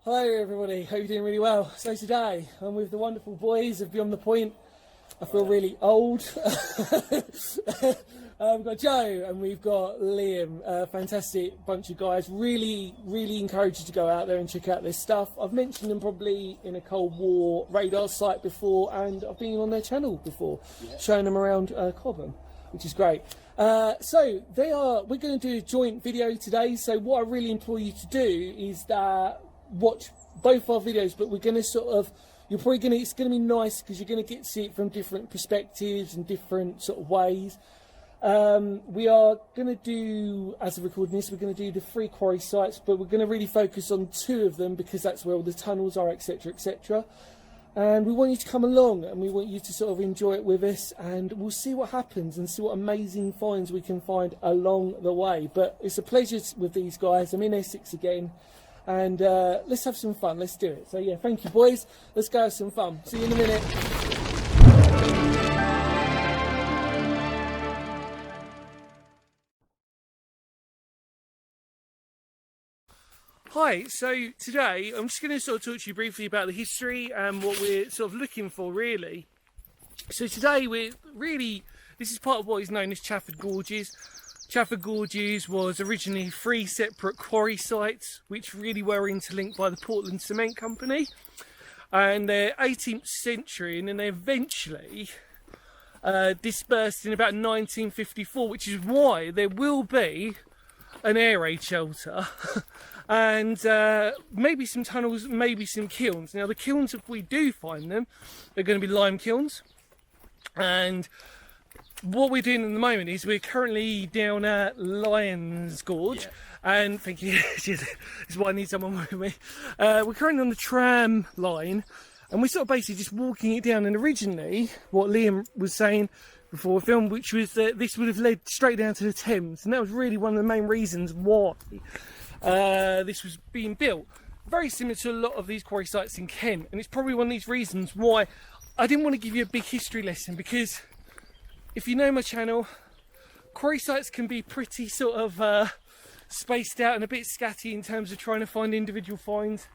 Hello everybody, hope you're doing really well. So today I'm with the wonderful boys of Beyond the Point. I feel really old. We've got Joe and we've got Liam, a fantastic bunch of guys. Really encourage you to go out there and check out their stuff. I've mentioned them probably in a Cold War radar site before, and I've been on their channel before, showing them around Cobham, which is great. We're going to do a joint video today. So what I really implore you to do is that watch both our videos, but we're going to it's going to be nice because you're going to get to see it from different perspectives and different sort of ways. We are going to do, as of recording this, we're going to do the 3 quarry sites, but we're going to really focus on 2 of them because that's where all the tunnels are, etc, etc. And we want you to come along and we want you to sort of enjoy it with us, and we'll see what happens and see what amazing finds we can find along the way. But it's a pleasure with these guys. I'm in Essex again, and let's have some fun. Let's do it. So yeah, thank you boys, let's go have some fun. See you in a minute. Hi, so today I'm just going to sort of talk to you briefly about the history and what we're sort of looking for really. So today this is part of what is known as Chafford Gorges. Chafford Gorges was originally 3 separate quarry sites which really were interlinked by the Portland Cement Company, and they're 18th century, and then they eventually dispersed in about 1954, which is why there will be an air raid shelter and maybe some tunnels, maybe some kilns. Now the kilns, if we do find them, they're going to be lime kilns, and what we're doing at the moment is we're currently down at Gorges, and thank you, this is why I need someone with me. We're currently on the tram line, and we're sort of basically just walking it down, and originally what Liam was saying before we filmed, which was that this would have led straight down to the Thames, and that was really one of the main reasons why this was being built. Very similar to a lot of these quarry sites in Kent, and it's probably one of these reasons why I didn't want to give you a big history lesson, because if you know my channel, quarry sites can be pretty sort of spaced out and a bit scatty in terms of trying to find individual finds.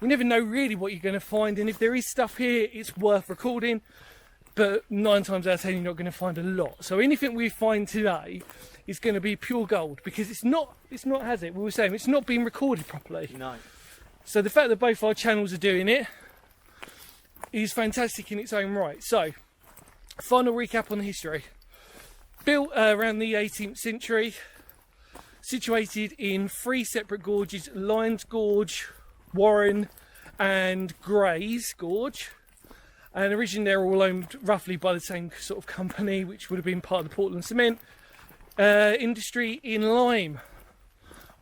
You never know really what you're going to find, and if there is stuff here, it's worth recording, but 9 times out of 10 you're not going to find a lot. So anything we find today is going to be pure gold, because it's not, has it? We were saying it's not being recorded properly. No. So the fact that both our channels are doing it is fantastic in its own right. So, final recap on the history. Built around the 18th century, situated in 3 separate gorges: Lyons Gorge, Warren and Gray's Gorge. And originally they were all owned roughly by the same sort of company, which would have been part of the Portland Cement industry in lime,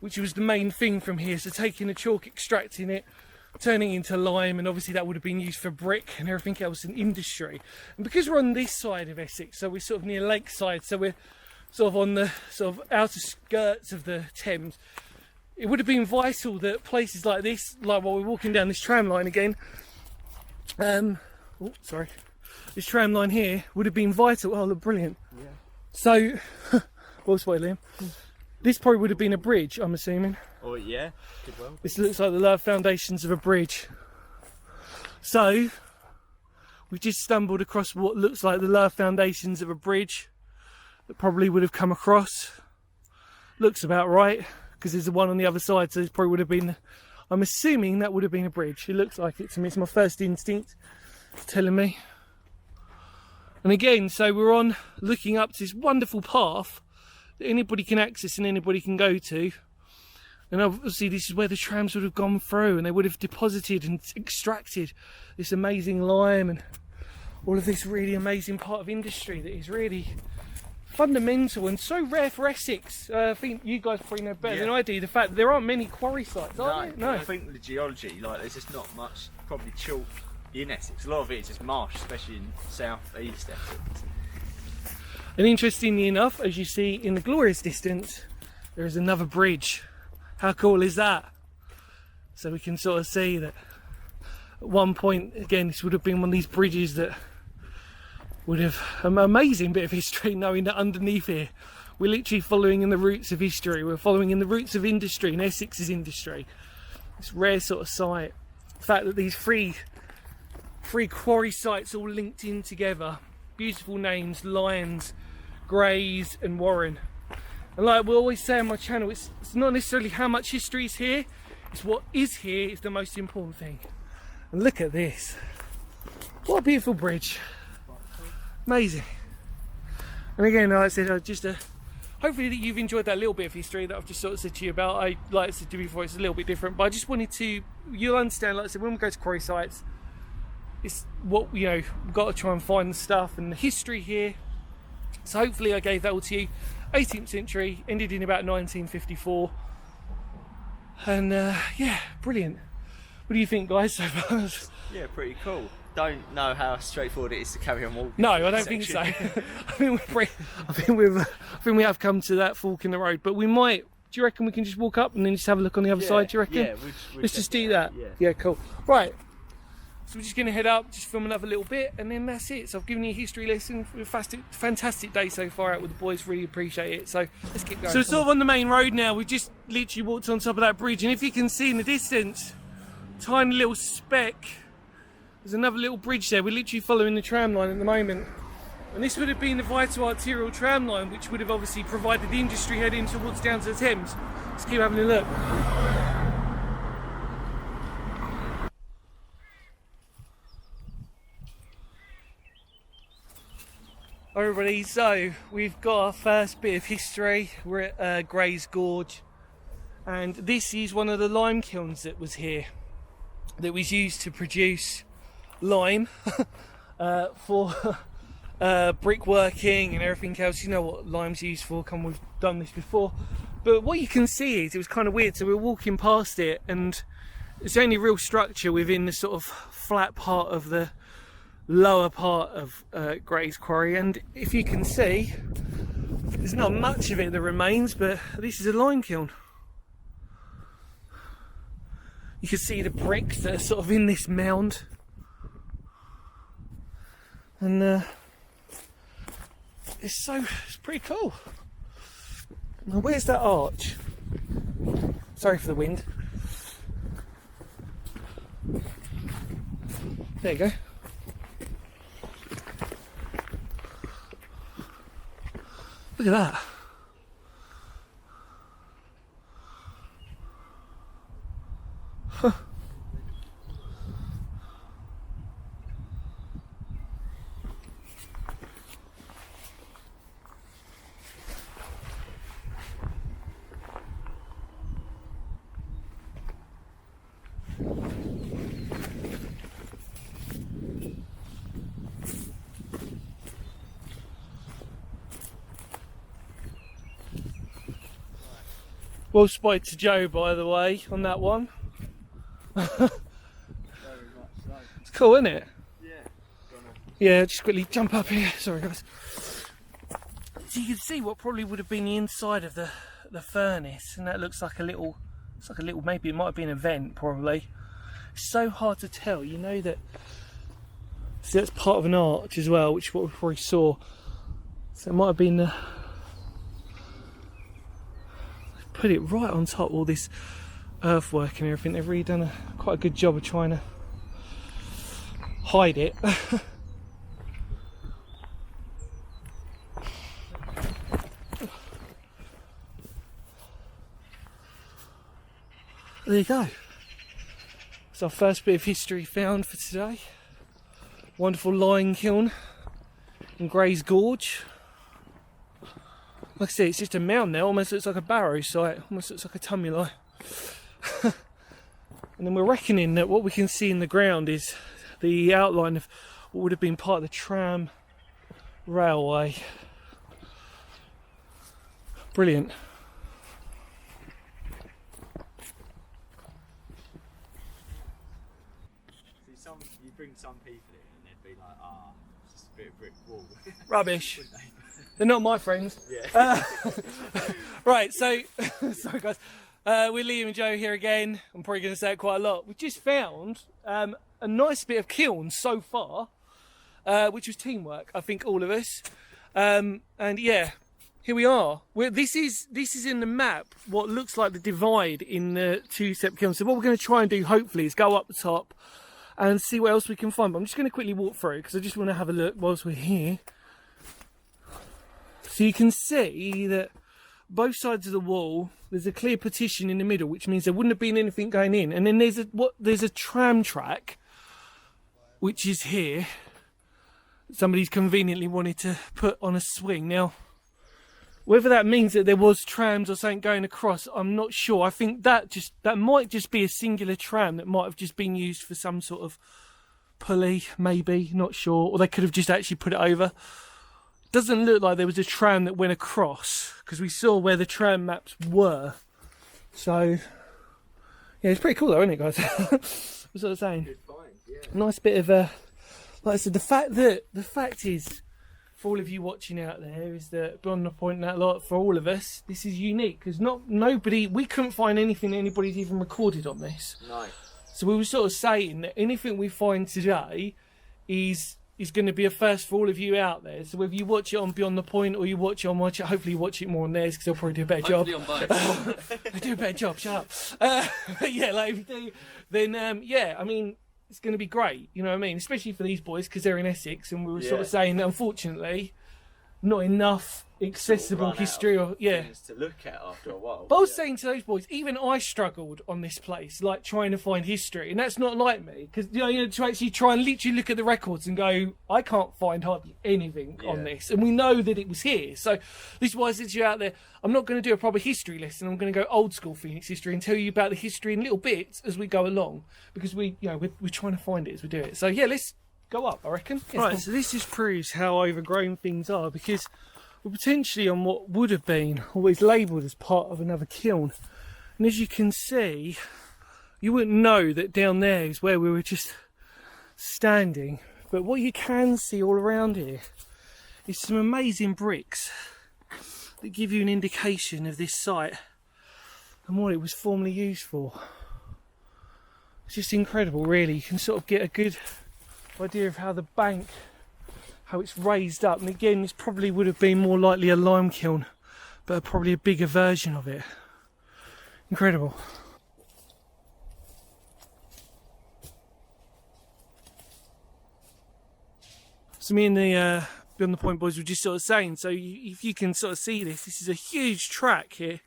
which was the main thing from here. So taking the chalk, extracting it, turning it into lime, and obviously that would have been used for brick and everything else in industry. And because we're on this side of Essex, so we're sort of near Lakeside, so we're sort of on the sort of outer skirts of the Thames, it would have been vital that places like this, like while we're walking down this tram line again, this tram line here would have been vital. Oh look, brilliant. Yeah. So, well spotted, Liam. This probably would have been a bridge, I'm assuming. Oh yeah, could well. This looks like the foundations of a bridge. So, we've just stumbled across what looks like the lower foundations of a bridge that probably would have come across. Looks about right, because there's the one on the other side, so it probably would have been, I'm assuming that would have been a bridge. It looks like it to me, it's my first instinct telling me. And again, so we're on looking up to this wonderful path that anybody can access and anybody can go to. And obviously this is where the trams would have gone through, and they would have deposited and extracted this amazing lime and all of this really amazing part of industry that is really fundamental and so rare for Essex. I think you guys probably know better than I do the fact that there aren't many quarry sites, are there? No. I think the geology, like there's just not much, probably chalk in Essex. A lot of it is just marsh, especially in south east Essex. And interestingly enough, as you see in the glorious distance, there is another bridge. How cool is that? So we can sort of see that at one point, again, this would have been one of these bridges that would have an amazing bit of history, knowing that underneath here we're literally following in the roots of history. We're following in the roots of industry, and Essex's industry. This rare sort of site. The fact that these three quarry sites all linked in together. Beautiful names: Lyons, Grays and Warren. And like we always say on my channel, it's not necessarily how much history is here, it's what is here is the most important thing. And look at this. What a beautiful bridge. Amazing. And again, like I said, hopefully that you've enjoyed that little bit of history that I've just sort of said to you about. Like I said to you before, it's a little bit different, but I just wanted to, you'll understand, like I said, when we go to quarry sites, it's what, you know, we've got to try and find the stuff and the history here. So hopefully I gave that all to you. 18th century, ended in about 1954. And yeah, brilliant. What do you think, guys, so far? Yeah, pretty cool. Don't know how straightforward it is to carry on walking. No, I don't think so. I think we have come to that fork in the road, but we might. Do you reckon we can just walk up and then just have a look on the other side? Do you reckon? Yeah, let's just do that. Yeah, cool. Right. So we're just going to head up, just film another little bit, and then that's it. So I've given you a history lesson. Fantastic day so far out with the boys. Really appreciate it. So let's keep going. So sort of on the main road now. We've just literally walked on top of that bridge, and if you can see in the distance, tiny little speck. There's another little bridge there. We're literally following the tram line at the moment. And this would have been the vital arterial tram line, which would have obviously provided the industry heading towards down to the Thames. Let's keep having a look. Hi everybody, so we've got our first bit of history. We're at Grays Gorge, and this is one of the lime kilns that was here, that was used to produce lime for brickworking and everything else. You know what lime's used for, we've done this before. But what you can see is, it was kind of weird, so we were walking past it and it's only real structure within the sort of flat part of the lower part of Grays Quarry, and if you can see, there's not much of it that remains, but this is a lime kiln. You can see the bricks that are sort of in this mound, and it's pretty cool. Now where's that arch? Sorry for the wind. There you go. Look at that. Huh. Well spotted to Joe, by the way, on that one. Very much so. It's cool, isn't it? Yeah. Yeah, just quickly jump up here. Sorry, guys. So you can see what probably would have been the inside of the furnace, and that looks like a little. It's like a little. Maybe it might have been a vent, probably. It's so hard to tell. You know that. See, that's part of an arch as well, which is what we probably saw. So it might have been the. Put it right on top of all this earthwork and everything. They've really done quite a good job of trying to hide it. There you go. It's our first bit of history found for today. Wonderful lime kiln in Grays Gorge. Like I say, it's just a mound there, almost looks like a barrow site, almost looks like a tumuli. And then we're reckoning that what we can see in the ground is the outline of what would have been part of the tram railway. Brilliant. See, you bring some people in and they'd be like, it's just a bit of brick wall. Rubbish. They're not my friends. Yeah. Right, so sorry guys, we're Liam and Joe here again. I'm probably going to say it quite a lot. We just found a nice bit of kilns so far, which was teamwork, I think, all of us. And yeah, here we are. This is in the map, what looks like the divide in the two separate kilns. So what we're going to try and do, hopefully, is go up the top and see what else we can find. But I'm just going to quickly walk through because I just want to have a look whilst we're here. So you can see that both sides of the wall, there's a clear partition in the middle, which means there wouldn't have been anything going in. And then there's a tram track, which is here. Somebody's conveniently wanted to put on a swing. Now, whether that means that there was trams or something going across, I'm not sure. I think that might just be a singular tram that might have just been used for some sort of pulley, maybe, not sure. Or they could have just actually put it over. Doesn't look like there was a tram that went across, because we saw where the tram maps were. So, yeah, it's pretty cool though, isn't it, guys? What was I saying? Good find, yeah. Nice bit of, like I said, the fact is, for all of you watching out there, is that beyond the point that lot, for all of us, this is unique, because we couldn't find anything that anybody's even recorded on this. No. So we were sort of saying that anything we find today is going to be a first for all of you out there. So whether you watch it on Beyond the Point or you watch it on hopefully you watch it more on theirs, because they'll probably do a better job. Hopefully on both. They do a better job, shut up. Yeah, like if you do, then yeah, I mean, it's going to be great, you know what I mean? Especially for these boys, because they're in Essex, and we were sort of saying that unfortunately, not enough accessible history or things to look at after a while. But I was saying to those boys, even I struggled on this place, like trying to find history, and that's not like me, because you know, to actually try and literally look at the records and go, I can't find hardly anything on this, and we know that it was here. So this is why I said to you out there, I'm not going to do a proper history lesson. I'm going to go old school Phoenix history and tell you about the history in little bits as we go along, because we're trying to find it as we do it. So yeah, let's go up, I reckon. Right, so this just proves how overgrown things are, because we're potentially on what would have been always labelled as part of another kiln. And as you can see, you wouldn't know that down there is where we were just standing. But what you can see all around here is some amazing bricks that give you an indication of this site and what it was formerly used for. It's just incredible, really. You can sort of get a good idea of how the bank, how it's raised up. And again, this probably would have been more likely a lime kiln, but probably a bigger version of it. Incredible. So me and the Beyond the Point boys were just sort of saying, so if you can sort of see this is a huge track here, and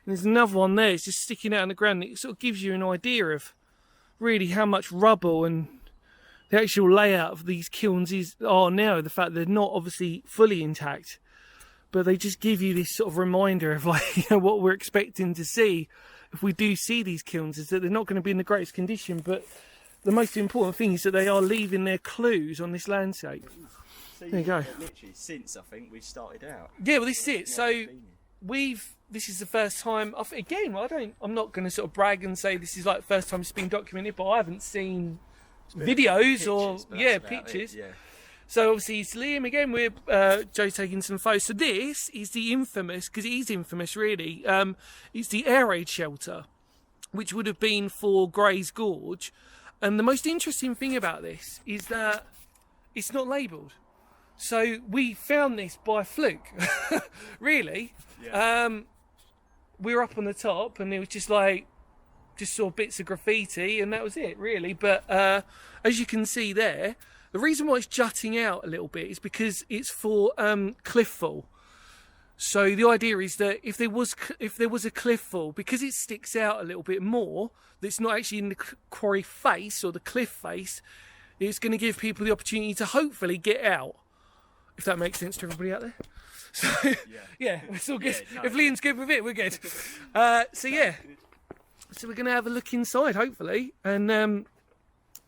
there's another one there, it's just sticking out on the ground. It sort of gives you an idea of really how much rubble and the actual layout of these kilns are now. The fact they're not obviously fully intact, but they just give you this sort of reminder of, like, you know, what we're expecting to see if we do see these kilns, is that they're not going to be in the greatest condition, but the most important thing is that they are leaving their clues on this landscape. So there you go. Literally since I think we started out. Yeah, well, this is it. So this is the first time. Again, I'm not going to sort of brag and say this is like the first time it's been documented, but I haven't seen videos or pictures. So obviously it's Liam again. We're Joe's taking some photos. So this is the infamous, because it is infamous really. It's the air raid shelter, which would have been for Gray's Gorge. And the most interesting thing about this is that it's not labelled. So we found this by fluke, really. Yeah. We were up on the top, and it was just saw bits of graffiti, and that was it, really. But as you can see there, the reason why it's jutting out a little bit is because it's for cliff fall. So the idea is that if there was a cliff fall, because it sticks out a little bit more, that's not actually in the quarry face or the cliff face, it's going to give people the opportunity to hopefully get out. If that makes sense to everybody out there. So yeah, it's all good. Yeah, no, if Liam's good with it, we're good. So yeah. So we're going to have a look inside, hopefully, and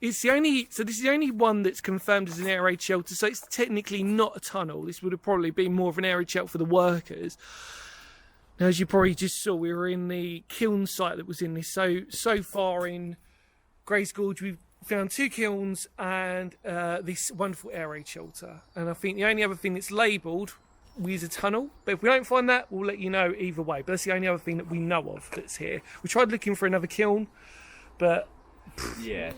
this is the only one that's confirmed as an air raid shelter. So it's technically not a tunnel. This would have probably been more of an air raid shelter for the workers. Now, as you probably just saw, we were in the kiln site that was in this. So far in Gray's Gorge, we've found 2 kilns and this wonderful air raid shelter. And I think the only other thing that's labelled is a tunnel, but if we don't find that, we'll let you know either way. But that's the only other thing that we know of that's here. We tried looking for another kiln, but yeah,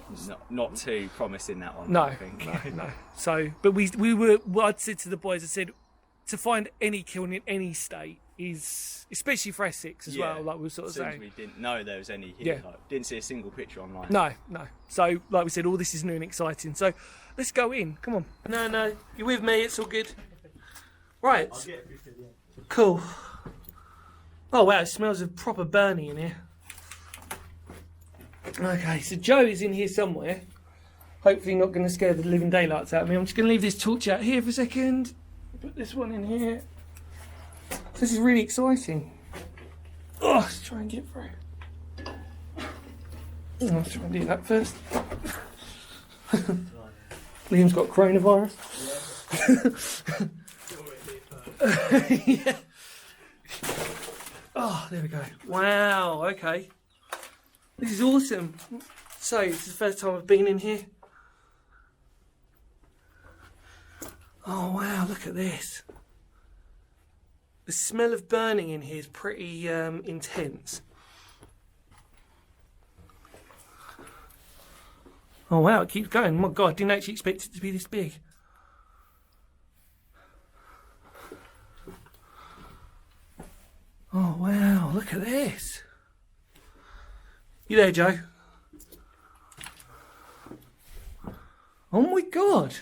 not too promising, that one. No, I think. no. So, but we were. What I'd said to the boys, I said, to find any kiln in any state is, especially for Essex as well, like we were sort of saying. We didn't know there was any here. Yeah. Like, didn't see a single picture online. No. So, like we said, all this is new and exciting. So, let's go in. Come on. No, you're with me. It's all good. Right. I'll get it to the end. Cool. Oh wow, it smells of proper burning in here. Okay, so Joe is in here somewhere. Hopefully not going to scare the living daylights out of me. I'm just going to leave this torch out here for a second. Put this one in here. This is really exciting. Oh, let's try and get through. Let's try and do that first. Liam's got coronavirus. Yeah. Oh, there we go. Wow, okay. This is awesome. So, it's the first time I've been in here. Oh, wow, look at this. The smell of burning in here is pretty intense. Oh, wow, it keeps going. My God, I didn't actually expect it to be this big. Oh, wow, look at this. You there, Joe? Oh, my God.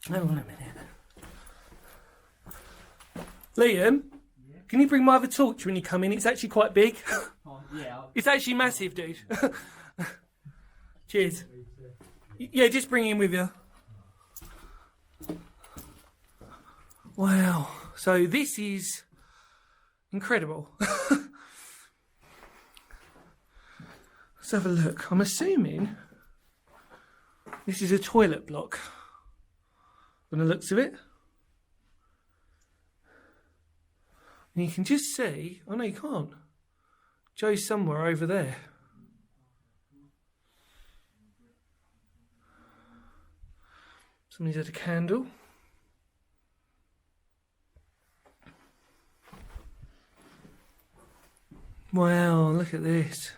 Hang on a minute. Liam, can you bring my other torch when you come in? It's actually quite big. Oh, yeah. It's actually massive, dude. Cheers. Yeah, just bring him with you. Wow. So this is incredible. Let's have a look. I'm assuming this is a toilet block from the looks of it. And you can just see, oh no you can't, Joe's somewhere over there. Somebody's had a candle. Wow, look at this.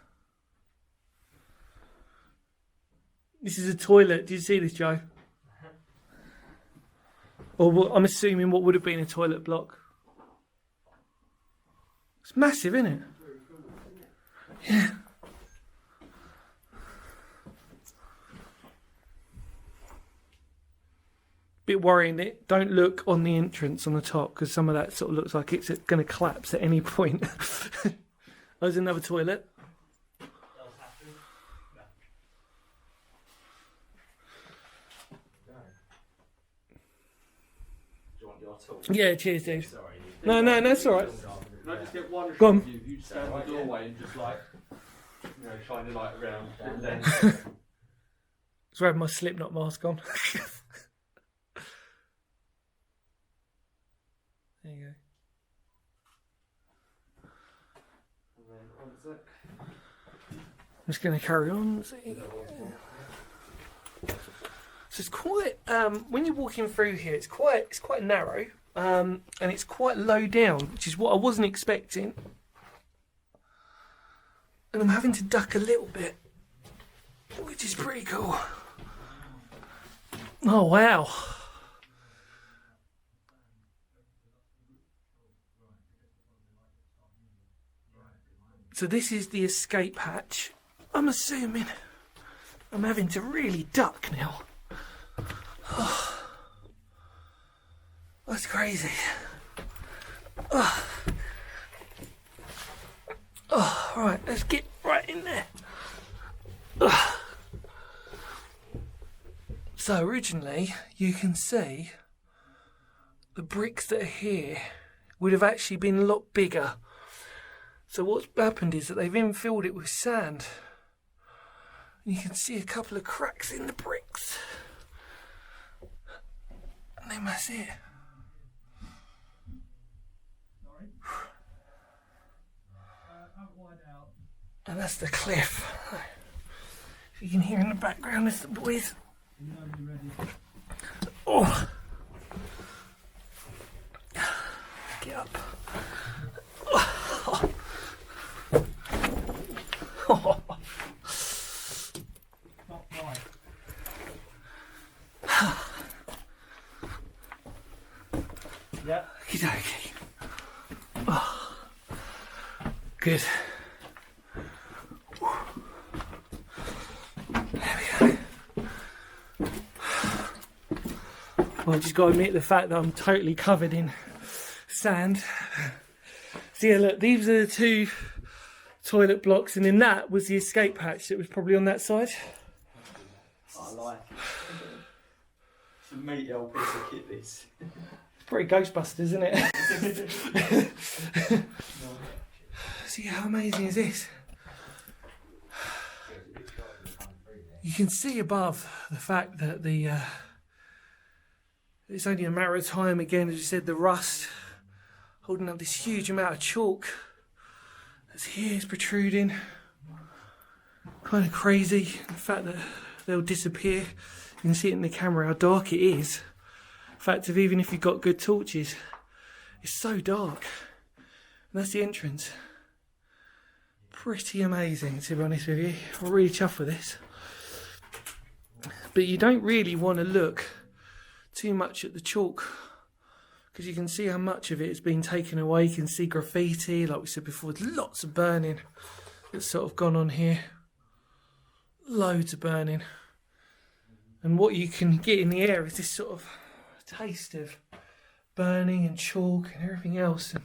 This is a toilet. Did you see this, Joe? Or what, I'm assuming what would have been a toilet block. It's massive, isn't it? Yeah. Bit worrying that don't look on the entrance on the top because some of that sort of looks like it's going to collapse at any point. There's another toilet. Yeah, cheers, dude. Sorry. No, that's all right. Can I just get one Go on. shot of you? You stand in the doorway and just like, you know, shine the light around. And then Just have my Slipknot mask on. There you go. I'm just going to carry on. So it's quite when you're walking through here, it's quite narrow, and it's quite low down, which is what I wasn't expecting. And I'm having to duck a little bit, which is pretty cool. Oh wow. So this is the escape hatch. I'm assuming I'm having to really duck now. Oh, that's crazy. Oh, right, let's get right in there. Oh. So originally, you can see the bricks that are here would have actually been a lot bigger. So what's happened is that they've infilled it with sand. And you can see a couple of cracks in the bricks. And then that's it. And that's the cliff. If you can hear in the background, there's the boys. Oh. Get up. Yeah. Okey-dokey. Oh. Good. There we go. Well, I've just got to admit the fact that I'm totally covered in sand. So yeah, look, these are the two toilet blocks, and then that was the escape hatch that was probably on that side. I like it. It's a meaty old piece of kit, this. It's pretty Ghostbusters, isn't it? See how amazing is this? You can see above the fact that it's only a matter of time again, as you said, the rust holding up this huge amount of chalk that's here is protruding. Kind of crazy, the fact that they'll disappear. You can see it in the camera how dark it is. The fact of even if you've got good torches, it's so dark. And that's the entrance. Pretty amazing, to be honest with you. I'm really chuffed with this. But you don't really want to look too much at the chalk, because you can see how much of it has been taken away. You can see graffiti, like we said before, there's lots of burning that's sort of gone on here. Loads of burning. And what you can get in the air is this sort of taste of burning and chalk and everything else. And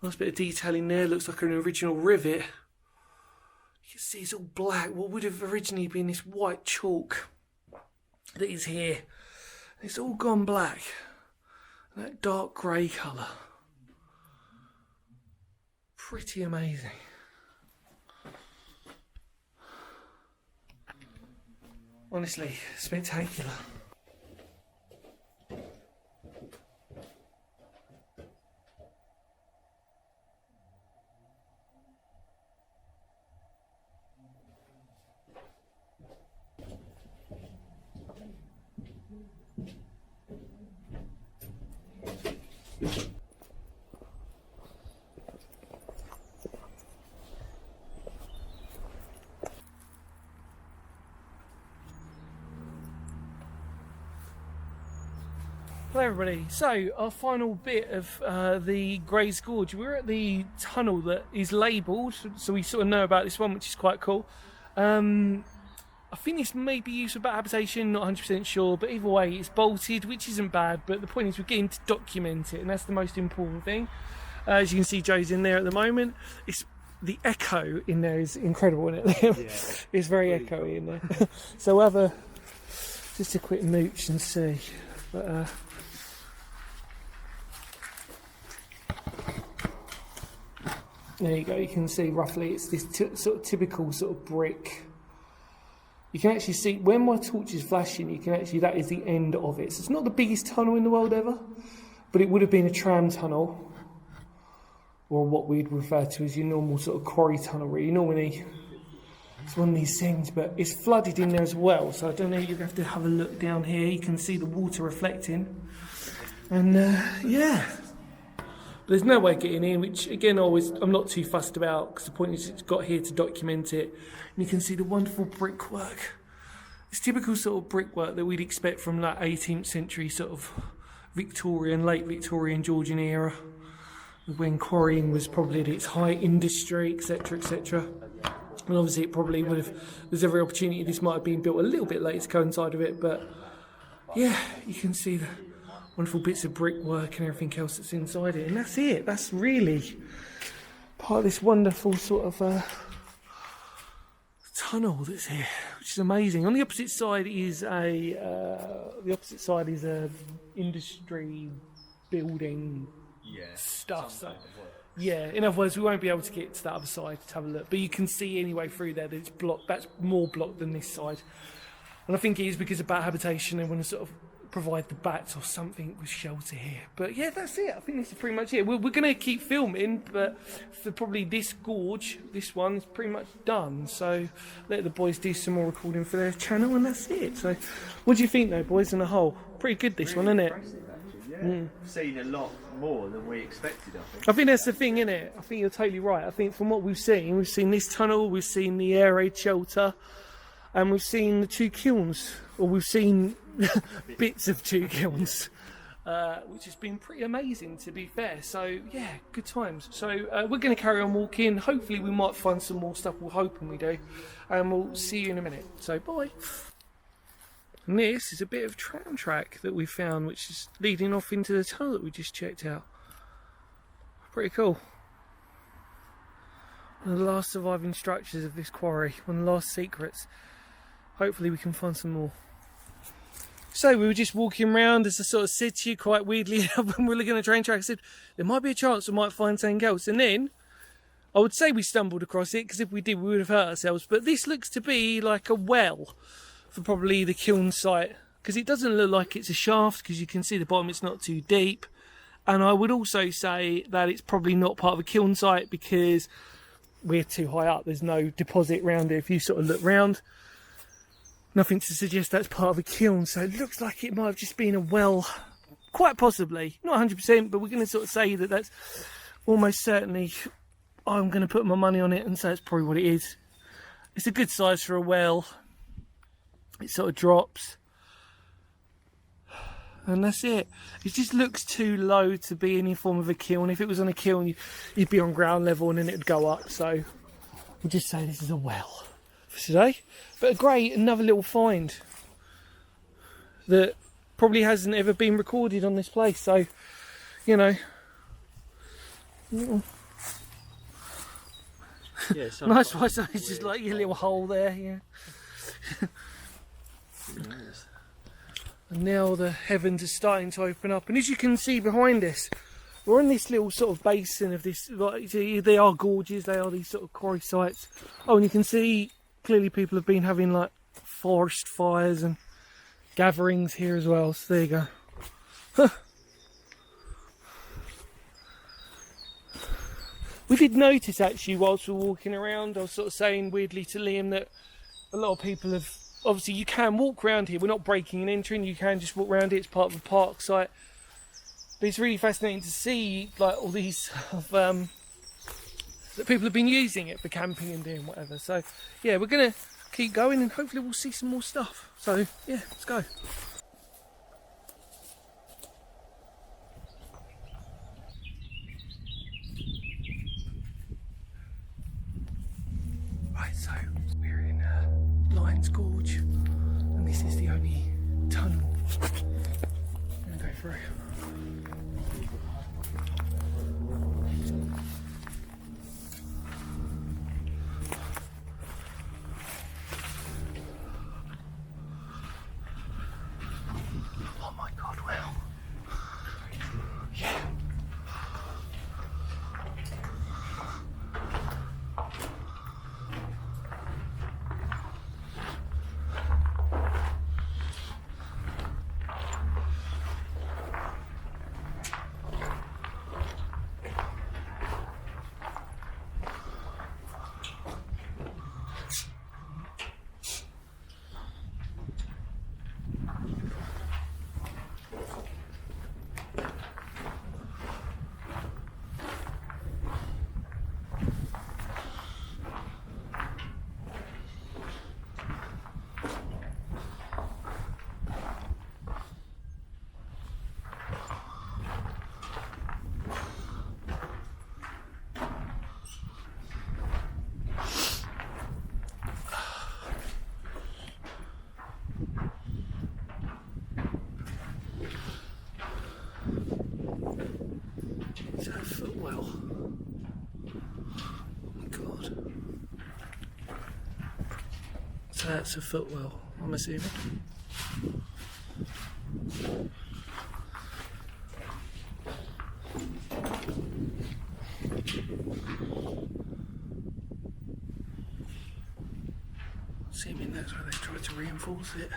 a nice bit of detail in there, looks like an original rivet. You can see it's all black. What would have originally been this white chalk that is here, it's all gone black. That dark grey colour. Pretty amazing. Honestly, spectacular. Hello everybody, so our final bit of the Gorges Gorge. We're at the tunnel that is labelled, so we sort of know about this one, which is quite cool. I think this may be used for bat habitation, not 100% sure, but either way it's bolted, which isn't bad, but the point is we're getting to document it, and that's the most important thing. As you can see, Joe's in there at the moment. The echo in there is incredible, isn't it? Yeah, it's very really echoey in there. So we'll have just a quick mooch and see. But, there you go, you can see roughly it's this sort of typical sort of brick. You can actually see, when my torch is flashing, you can actually, that is the end of it. So it's not the biggest tunnel in the world ever, but it would have been a tram tunnel, or what we'd refer to as your normal sort of quarry tunnel, really. Normally, it's one of these things, but it's flooded in there as well, so I don't know, you'll have to have a look down here. You can see the water reflecting, and yeah. There's no way getting in, which again I'm not too fussed about, because the point is it's got here to document it. And you can see the wonderful brickwork. It's typical sort of brickwork that we'd expect from that 18th century sort of Victorian, late Victorian, Georgian era, when quarrying was probably at its high industry, etc, etc. And obviously it probably would have, there's every opportunity this might have been built a little bit late to coincide with it, but yeah, you can see the wonderful bits of brickwork and everything else that's inside it, and that's it. That's really part of this wonderful sort of tunnel that's here, which is amazing. On the opposite side is a industry building stuff. So yeah, in other words, we won't be able to get to that other side to have a look, but you can see anyway through there that it's blocked. That's more blocked than this side, and I think it is because of bat habitation. They want to sort of provide the bats or something with shelter here. But yeah, that's it. I think this is pretty much it. We're going to keep filming, but for probably this gorge, this one's pretty much done. So let the boys do some more recording for their channel, and that's it. So what do you think though, boys, in a whole? Pretty good, this really one, isn't it? Yeah. We've seen a lot more than we expected, I think. I think that's the thing, isn't it? I think you're totally right. I think from what we've seen this tunnel, we've seen the air raid shelter, and we've seen the two kilns, or we've seen bits of two kilns. which has been pretty amazing, to be fair. So yeah, good times. So we're going to carry on walking. Hopefully we might find some more stuff. We're hoping we do, and we'll see you in a minute. So bye. And this is a bit of tram track that we found, which is leading off into the tunnel that we just checked out. Pretty cool. One of the last surviving structures of this quarry, one of the last secrets. Hopefully we can find some more. So we were just walking around, as I sort of said to you quite weirdly when we were looking at the train track. I said there might be a chance we might find something else, and then I would say we stumbled across it, because if we did we would have hurt ourselves. But this looks to be like a well for probably the kiln site, because it doesn't look like it's a shaft, because you can see the bottom, it's not too deep. And I would also say that it's probably not part of a kiln site, because we're too high up. There's no deposit around it. If you sort of look round, nothing to suggest that's part of a kiln. So it looks like it might have just been a well, quite possibly, not 100%, but we're going to sort of say that that's almost certainly, I'm going to put my money on it and say it's probably what it is. It's a good size for a well. It sort of drops, and that's it. It just looks too low to be any form of a kiln. If it was on a kiln, you'd be on ground level and then it would go up. So we'll just say this is a well for today. But a great, another little find that probably hasn't ever been recorded on this place. So, you know, Yeah, nice one. So it's just like your little hole there, yeah. And now the heavens are starting to open up, and as you can see behind us, we're in this little sort of basin of this, like, they are gorges, they are these sort of quarry sites. Oh, and you can see clearly people have been having like forest fires and gatherings here as well, so there you go. We did notice actually whilst we were walking around, I was sort of saying weirdly to Liam that a lot of people have, obviously you can walk around here, we're not breaking and entering, you can just walk around it, it's part of a park site. But it's really fascinating to see like all these that people have been using it for camping and doing whatever. So yeah, we're gonna keep going and hopefully we'll see some more stuff. So yeah, let's go. Right, so we're in Gorge, and this is the only tunnel I'm going to go through. Oh my god, wow. Yeah. Footwell. Oh my god. So that's a footwell, I'm assuming. Assuming that's where they tried to reinforce it.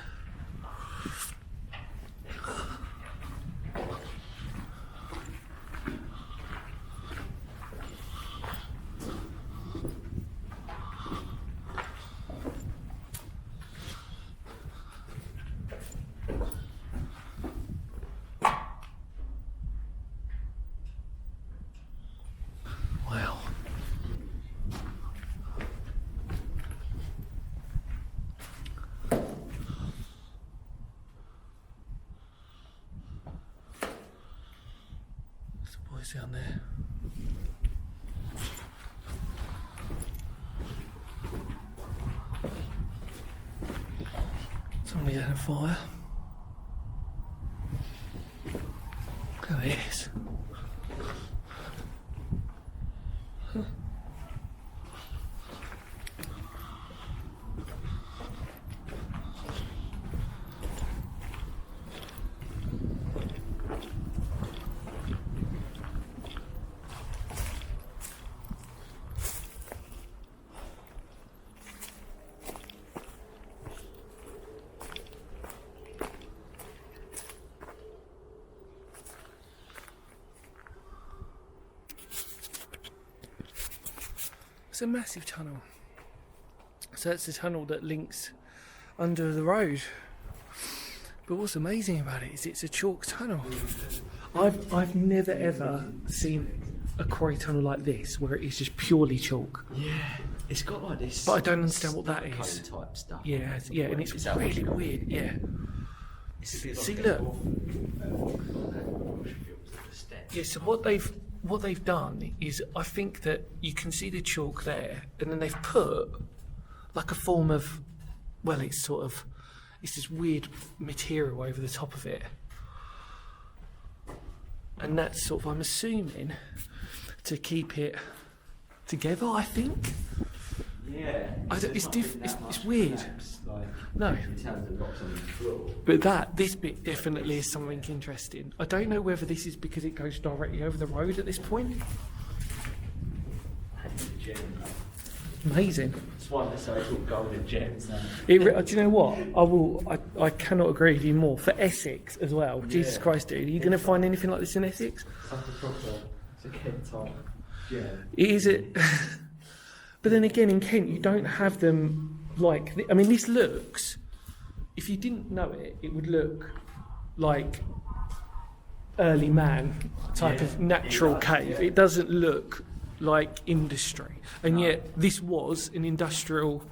Wow. boys down there. Somebody had a fire. Look at this. It's a massive tunnel. So it's the tunnel that links under the road. But what's amazing about it is it's a chalk tunnel. I've never ever seen a quarry tunnel like this where it is just purely chalk. Yeah, it's got like this. But I don't understand what that cone is. type stuff. Yeah, yeah, and it's really weird. Yeah. See, look. Yeah. So what they've done is, I think that you can see the chalk there, and then they've put like a form of, well, it's this weird material over the top of it, and that's sort of, I'm assuming, to keep it together. I think. Yeah. It's weird. No. In terms of rocks on the floor. But this bit definitely is something interesting. I don't know whether this is because it goes directly over the road at this point. Amazing. It's one that's so called golden gems. Do you know what? I cannot agree with you more. For Essex as well. Jesus Christ, dude. Are you going to find anything like this in Essex? It's like a proper, it's a Kent type gem. It is it. But then again, in Kent, you don't have them like. I mean, this looks. If you didn't know it, it would look like early man type of natural cave. It doesn't look like industry, and yet this was an industrial.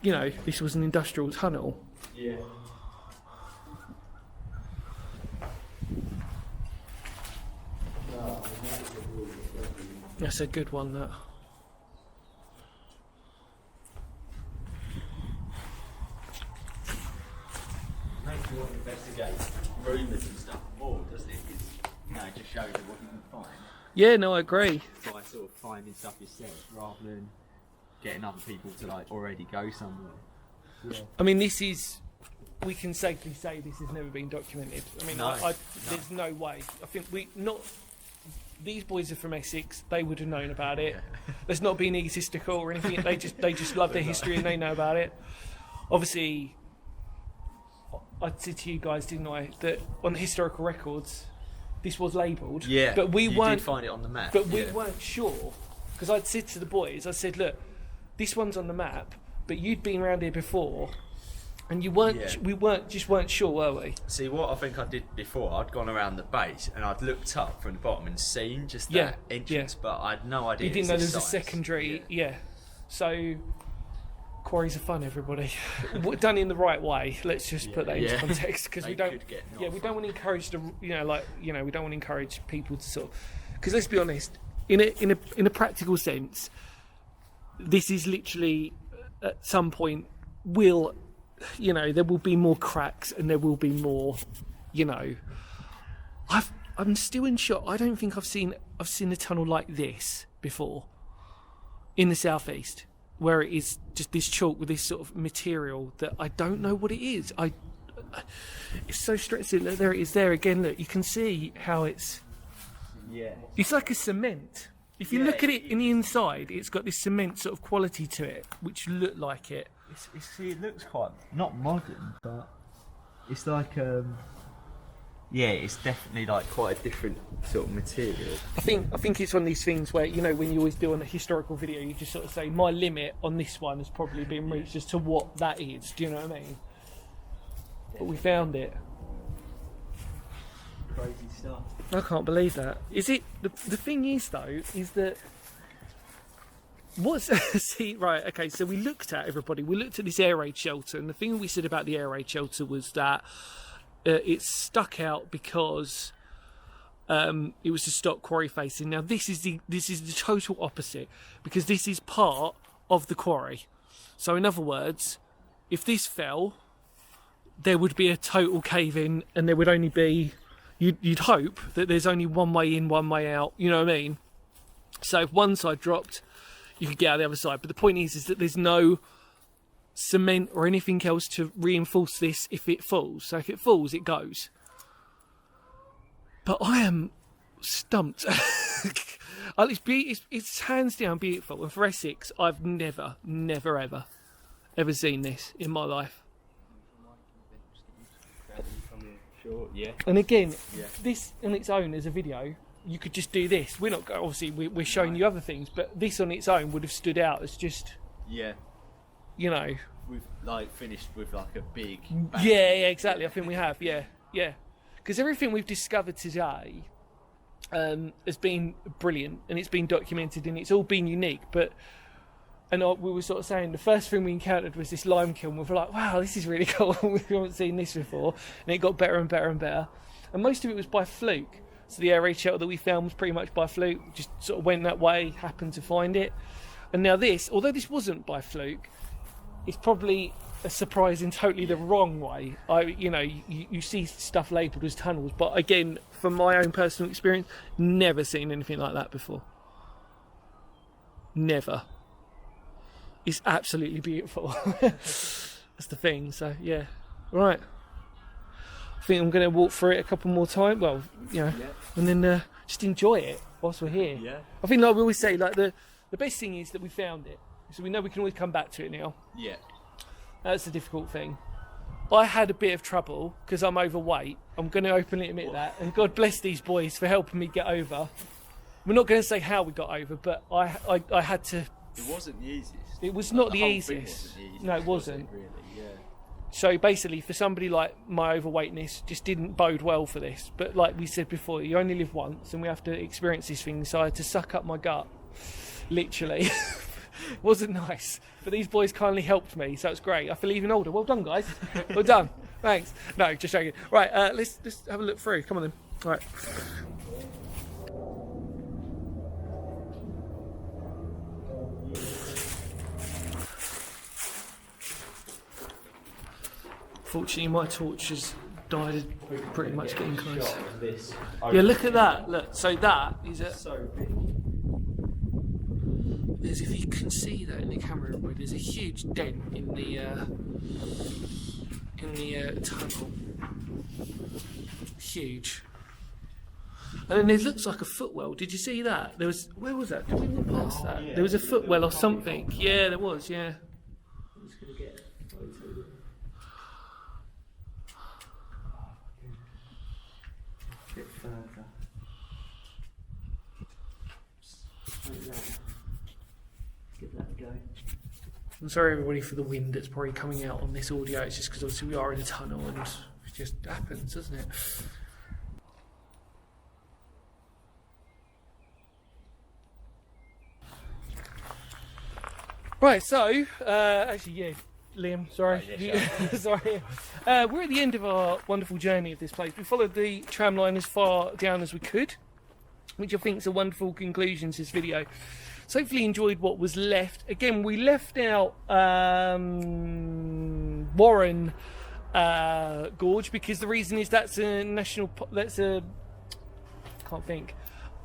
You know, this was an industrial tunnel. Yeah. That's a good one. That. Makes me want to investigate rumours and stuff more, doesn't it? Because, you know, it just shows you what you can find. Yeah, no, I agree. By sort of finding stuff yourself rather than getting other people to like already go somewhere. Yeah. I mean, this is. We can safely say this has never been documented. I mean, No, there's no way. I think these boys are from Essex. They would have known about it. Let's not being egotistical or anything. They just love their history and they know about it. Obviously, I said to you guys, didn't I, that on the historical records, this was labelled. Yeah. But we weren't. Did find it on the map. But we weren't sure, because I'd said to the boys, I said, look, this one's on the map, but you'd been around here before. And you weren't. Yeah. We weren't sure, were we? See, what I think I did before, I'd gone around the base and I'd looked up from the bottom and seen just that entrance, but I had no idea. You didn't know there was a size. secondary. Yeah. So, quarries are fun, everybody. Done in the right way. Let's just put that into context, because we don't. We don't want to encourage we don't want to encourage people to sort of. Because let's be honest, in a practical sense, this is literally at some point there will be more cracks and there will be more, I'm still in shock. I don't think I've seen a tunnel like this before in the southeast, where it is just this chalk with this sort of material that I don't know what it is. It's so stressing. There it is there again. Look, you can see how it's like a cement. If you look at it in the inside, it's got this cement sort of quality to it, which look like it. It looks quite not modern, but it's like it's definitely like quite a different sort of material. I think it's one of these things where, when you always do on a historical video, you just sort of say my limit on this one has probably been reached as to what that is. Do you know what I mean? But we found it. Crazy stuff. I can't believe that. Is it the thing is though is that. Right, okay, so we looked at this air raid shelter, and the thing we said about the air raid shelter was that it's stuck out because It was a stock quarry facing. Now this is the total opposite, because this is part of the quarry. So in other words, if this fell, there would be a total cave in, and there would only be, you'd hope that there's only one way in, one way out, you know what I mean? So if one side dropped, you could get out the other side. But the point is that there's no cement or anything else to reinforce this if it falls. So if it falls, it goes. But I am stumped. It's hands down beautiful. And for Essex, I've never ever seen this in my life. Yeah. And again, this on its own as a video, you could just do this. We're not, obviously we're showing you other things, but this on its own would have stood out as just, Yeah. you know. We've like finished with like a big bang. Yeah, exactly. I think we have. Yeah. Because everything we've discovered today has been brilliant, and it's been documented, and it's all been unique. And we were sort of saying the first thing we encountered was this lime kiln. We were like, wow, this is really cool. We haven't seen this before. And it got better and better and better. And most of it was by fluke. So the air raid shelter that we found was pretty much by fluke. Just sort of went that way, happened to find it. And now this, although this wasn't by fluke, it's probably a surprise in totally the wrong way. You see stuff labelled as tunnels, but again, from my own personal experience, never seen anything like that before. Never. It's absolutely beautiful. That's the thing. So yeah, right. I think I'm going to walk through it a couple more times. Well, and then just enjoy it whilst we're here. Yeah. I think, like we always say, like the best thing is that we found it, so we know we can always come back to it now. Yeah. That's the difficult thing. I had a bit of trouble because I'm overweight. I'm going to openly admit that, and God bless these boys for helping me get over. We're not going to say how we got over, but I had to. It wasn't the easiest. It was not the the whole easiest. thing wasn't the easiest. No, it wasn't. Really, yeah. So basically, for somebody like my overweightness, just didn't bode well for this. But like we said before, you only live once, and we have to experience these things. So I had to suck up my gut, literally. It wasn't nice, but these boys kindly helped me, so it's great. I feel even older. Well done, guys. Well done. Thanks. No, just joking. Right, let's have a look through. Come on then. Right. Fortunately, my torch has died pretty much getting close. Yeah, look at that. Look, so that is a. So big. There's, if you can see that in the camera, there's a huge dent in the tunnel. Huge. And then there looks like a footwell. Did you see that? There was. Where was that? Did we walk past that? Yeah. There was a footwell or something. Yeah, there was. Yeah. I'm just gonna get a photo. A bit further. Like that. Give that a go. I'm sorry everybody for the wind that's probably coming out on this audio. It's just because obviously we are in a tunnel and it just happens, doesn't it? Right, so actually, yeah, Liam, sorry. Oh, yeah, Sorry. We're at the end of our wonderful journey of this place. We followed the tram line as far down as we could, which I think is a wonderful conclusion to this video. So hopefully you enjoyed what was left. Again, we left out Warren Gorge because the reason is that's a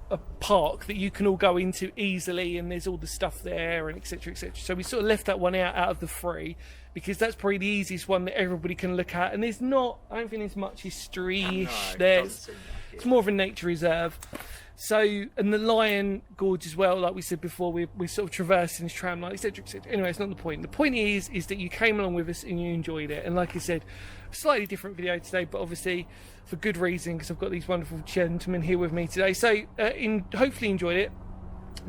a park that you can all go into easily, and there's all the stuff there and etc, etc. So we sort of left that one out of the three because that's probably the easiest one that everybody can look at, and there's not, I don't think there's much history there. It's more of a nature reserve. So, and the Lion Gorge as well, like we said before, we're sort of traversing this tram line, etc, etc. Anyway, it's not the point. The point is that you came along with us and you enjoyed it. And like I said, slightly different video today, but obviously for good reason, because I've got these wonderful gentlemen here with me today. So, hopefully enjoyed it.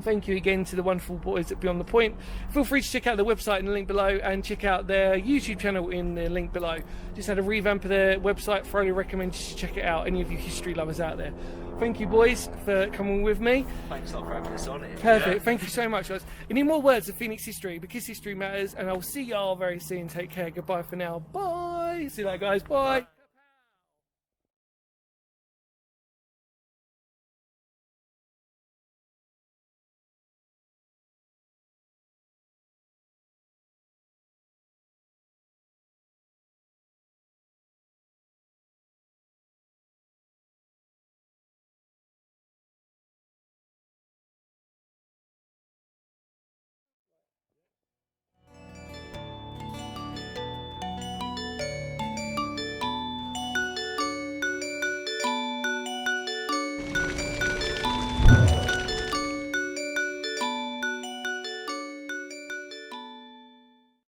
Thank you again to the wonderful boys at Beyond the Point. Feel free to check out their website in the link below and check out their YouTube channel in the link below. Just had a revamp of their website. Thoroughly recommend you check it out, any of you history lovers out there. Thank you, boys, for coming with me. Thanks a lot for having us on it. Perfect. Yeah. Thank you so much, guys. Any more words of Phoenix history? Because history matters, and I'll see y'all very soon. Take care. Goodbye for now. Bye. See you later, guys. Bye.